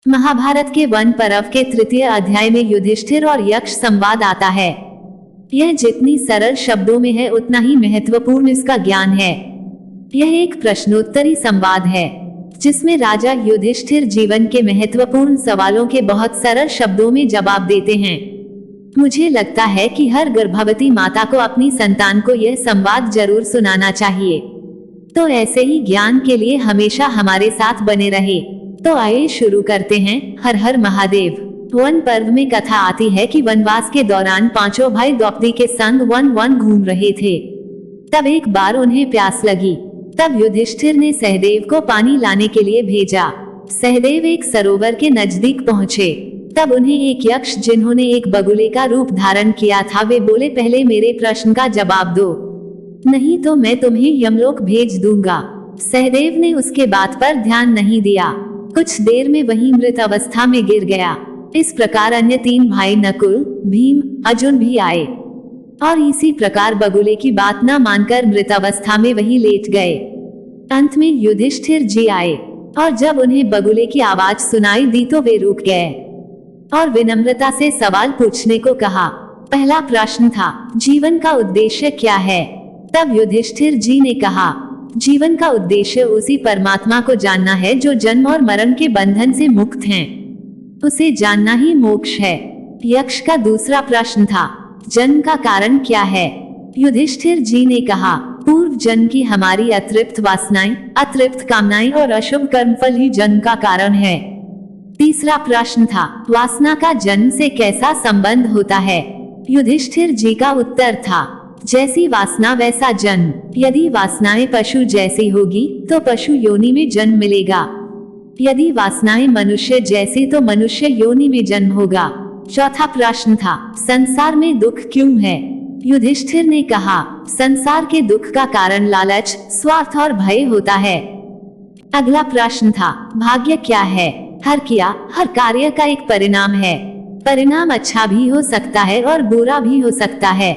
महाभारत के वन पर्व के तृतीय अध्याय में युधिष्ठिर और यक्ष संवाद आता है। यह जितनी सरल शब्दों में है उतना ही महत्वपूर्ण इसका ज्ञान है। यह एक प्रश्नोत्तरी संवाद है जिसमें राजा युधिष्ठिर जीवन के महत्वपूर्ण सवालों के बहुत सरल शब्दों में जवाब देते हैं। मुझे लगता है कि हर गर्भवती माता को अपनी संतान को यह संवाद जरूर सुनाना चाहिए। तो ऐसे ही ज्ञान के लिए हमेशा हमारे साथ बने रहे। तो आइए शुरू करते हैं। हर हर महादेव। वन पर्व में कथा आती है कि वनवास के दौरान पांचों भाई द्रौपदी के संग वन घूम रहे थे। तब एक बार उन्हें प्यास लगी। तब युधिष्ठिर ने सहदेव को पानी लाने के लिए भेजा। सहदेव एक सरोवर के नजदीक पहुँचे। तब उन्हें एक यक्ष जिन्होंने एक बगुले का रूप धारण किया था वे बोले, पहले मेरे प्रश्न का जवाब दो, नहीं तो मैं तुम्हें यमलोक भेज दूंगा। सहदेव ने उसके बात पर ध्यान नहीं दिया। कुछ देर में वही मृत अवस्था में गिर गया। इस प्रकार अन्य तीन भाई नकुल, भीम, अर्जुन भी आए और इसी प्रकार बगुले की बात न मानकर मृत अवस्था में वही लेट गए। अंत में युधिष्ठिर जी आए और जब उन्हें बगुले की आवाज सुनाई दी तो वे रुक गए और विनम्रता से सवाल पूछने को कहा। पहला प्रश्न था, जीवन का उद्देश्य क्या है? तब युधिष्ठिर जी ने कहा, जीवन का उद्देश्य उसी परमात्मा को जानना है जो जन्म और मरण के बंधन से मुक्त हैं। उसे जानना ही मोक्ष है। यक्ष का दूसरा प्रश्न था, जन्म का कारण क्या है? युधिष्ठिर जी ने कहा, पूर्व जन्म की हमारी अतृप्त वासनाएं, अतृप्त कामनाएं और अशुभ कर्मफल ही जन्म का कारण है। तीसरा प्रश्न था, वासना का जन्म से कैसा संबंध होता है? युधिष्ठिर जी का उत्तर था, जैसी वासना वैसा जन्म। यदि वासनाएं पशु जैसी होगी तो पशु योनि में जन्म मिलेगा। यदि वासनाएं मनुष्य जैसी तो मनुष्य योनि में जन्म होगा। चौथा प्रश्न था, संसार में दुख क्यों है? युधिष्ठिर ने कहा, संसार के दुख का कारण लालच, स्वार्थ और भय होता है। अगला प्रश्न था, भाग्य क्या है? हर क्रिया, हर कार्य का एक परिणाम है। परिणाम अच्छा भी हो सकता है और बुरा भी हो सकता है।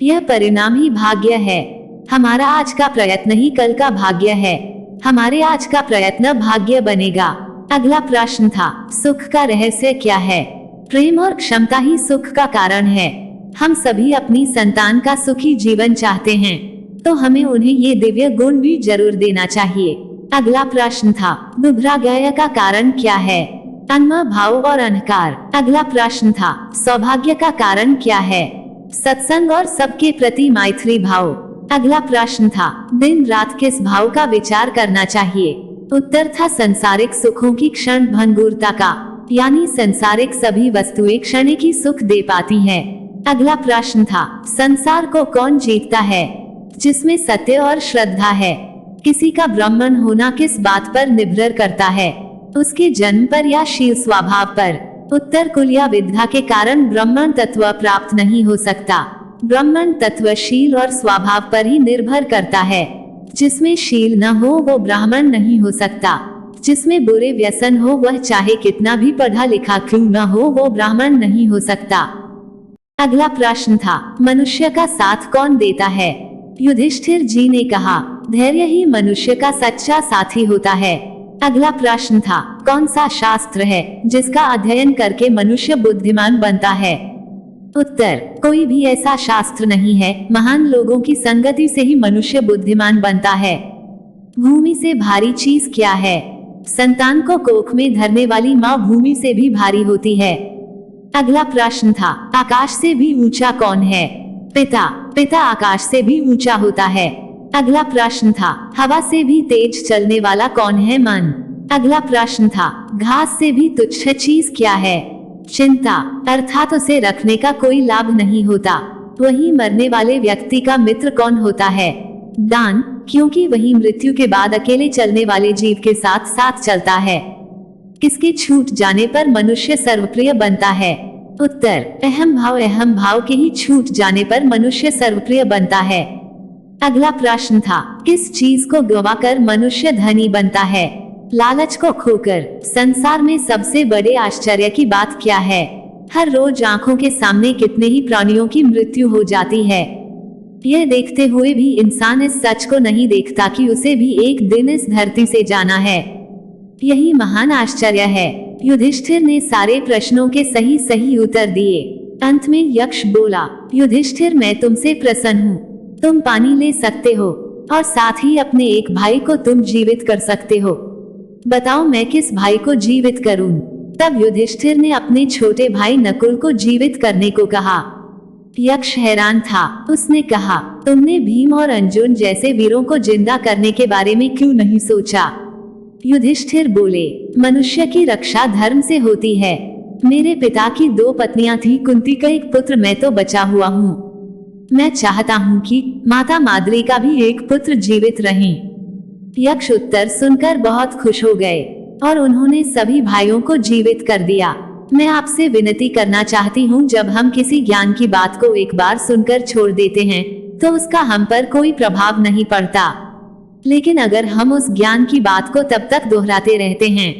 यह परिणाम ही भाग्य है। हमारा आज का प्रयत्न ही कल का भाग्य है। हमारे आज का प्रयत्न भाग्य बनेगा। अगला प्रश्न था, सुख का रहस्य क्या है? प्रेम और क्षमता ही सुख का कारण है। हम सभी अपनी संतान का सुखी जीवन चाहते हैं तो हमें उन्हें ये दिव्य गुण भी जरूर देना चाहिए। अगला प्रश्न था, दुर्भाग्य का कारण क्या है? तन्मय भाव और अहंकार। अगला प्रश्न था, सौभाग्य का कारण क्या है? सत्संग और सबके प्रति मैत्री भाव। अगला प्रश्न था, दिन रात किस भाव का विचार करना चाहिए? उत्तर था, संसारिक सुखों की क्षण भंगुरता का, यानी संसारिक सभी वस्तुएं क्षणिक ही सुख दे पाती हैं। अगला प्रश्न था, संसार को कौन जीतता है? जिसमें सत्य और श्रद्धा है। किसी का ब्राह्मण होना किस बात पर निर्भर करता है? उसके जन्म पर या शील स्वभाव पर? उत्तर, कुल या विद्या के कारण ब्राह्मण तत्व प्राप्त नहीं हो सकता। ब्राह्मण तत्व शील और स्वभाव पर ही निर्भर करता है। जिसमें शील न हो वो ब्राह्मण नहीं हो सकता। जिसमें बुरे व्यसन हो वह चाहे कितना भी पढ़ा लिखा क्यों न हो वो ब्राह्मण नहीं हो सकता। अगला प्रश्न था, मनुष्य का साथ कौन देता है? युधिष्ठिर जी ने कहा, धैर्य ही मनुष्य का सच्चा साथी होता है। अगला प्रश्न था, कौन सा शास्त्र है जिसका अध्ययन करके मनुष्य बुद्धिमान बनता है? उत्तर, कोई भी ऐसा शास्त्र नहीं है। महान लोगों की संगति से ही मनुष्य बुद्धिमान बनता है। भूमि से भारी चीज क्या है? संतान को कोख में धरने वाली माँ भूमि से भी भारी होती है। अगला प्रश्न था, आकाश से भी ऊंचा कौन है? पिता। पिता आकाश से भी ऊंचा होता है। अगला प्रश्न था, हवा से भी तेज चलने वाला कौन है? मन। अगला प्रश्न था, घास से भी तुच्छ चीज क्या है? चिंता, अर्थात उसे रखने का कोई लाभ नहीं होता। वही मरने वाले व्यक्ति का मित्र कौन होता है? दान, क्योंकि वही मृत्यु के बाद अकेले चलने वाले जीव के साथ साथ चलता है। किसके छूट जाने पर मनुष्य सर्वप्रिय बनता है? उत्तर, अहम भाव के ही छूट जाने पर मनुष्य सर्वप्रिय बनता है। अगला प्रश्न था, किस चीज को गवाकर मनुष्य धनी बनता है? लालच को खोकर। संसार में सबसे बड़े आश्चर्य की बात क्या है? हर रोज आंखों के सामने कितने ही प्राणियों की मृत्यु हो जाती है। यह देखते हुए भी इंसान इस सच को नहीं देखता कि उसे भी एक दिन इस धरती से जाना है। यही महान आश्चर्य है। युधिष्ठिर ने सारे प्रश्नों के सही सही उत्तर दिए। अंत में यक्ष बोला, युधिष्ठिर मैं तुमसे प्रसन्न हूँ। तुम पानी ले सकते हो और साथ ही अपने एक भाई को तुम जीवित कर सकते हो। बताओ मैं किस भाई को जीवित करूं? तब युधिष्ठिर ने अपने छोटे भाई नकुल को जीवित करने को कहा। यक्ष हैरान था। उसने कहा, तुमने भीम और अर्जुन जैसे वीरों को जिंदा करने के बारे में क्यों नहीं सोचा? युधिष्ठिर बोले, मनुष्य की रक्षा धर्म से होती है। मेरे पिता की 2 पत्नियां थी, कुंती का एक पुत्र, मैं तो बचा हुआ हूँ। मैं चाहता हूँ कि माता माद्री का भी एक पुत्र जीवित रहे। यक्ष उत्तर सुनकर बहुत खुश हो गए और उन्होंने सभी भाइयों को जीवित कर दिया। मैं आपसे विनती करना चाहती हूँ, जब हम किसी ज्ञान की बात को एक बार सुनकर छोड़ देते हैं तो उसका हम पर कोई प्रभाव नहीं पड़ता, लेकिन अगर हम उस ज्ञान की बात को तब तक दोहराते रहते हैं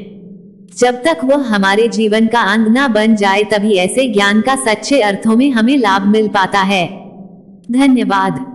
जब तक वो हमारे जीवन का अंग न बन जाए, तभी ऐसे ज्ञान का सच्चे अर्थों में हमें लाभ मिल पाता है। धन्यवाद।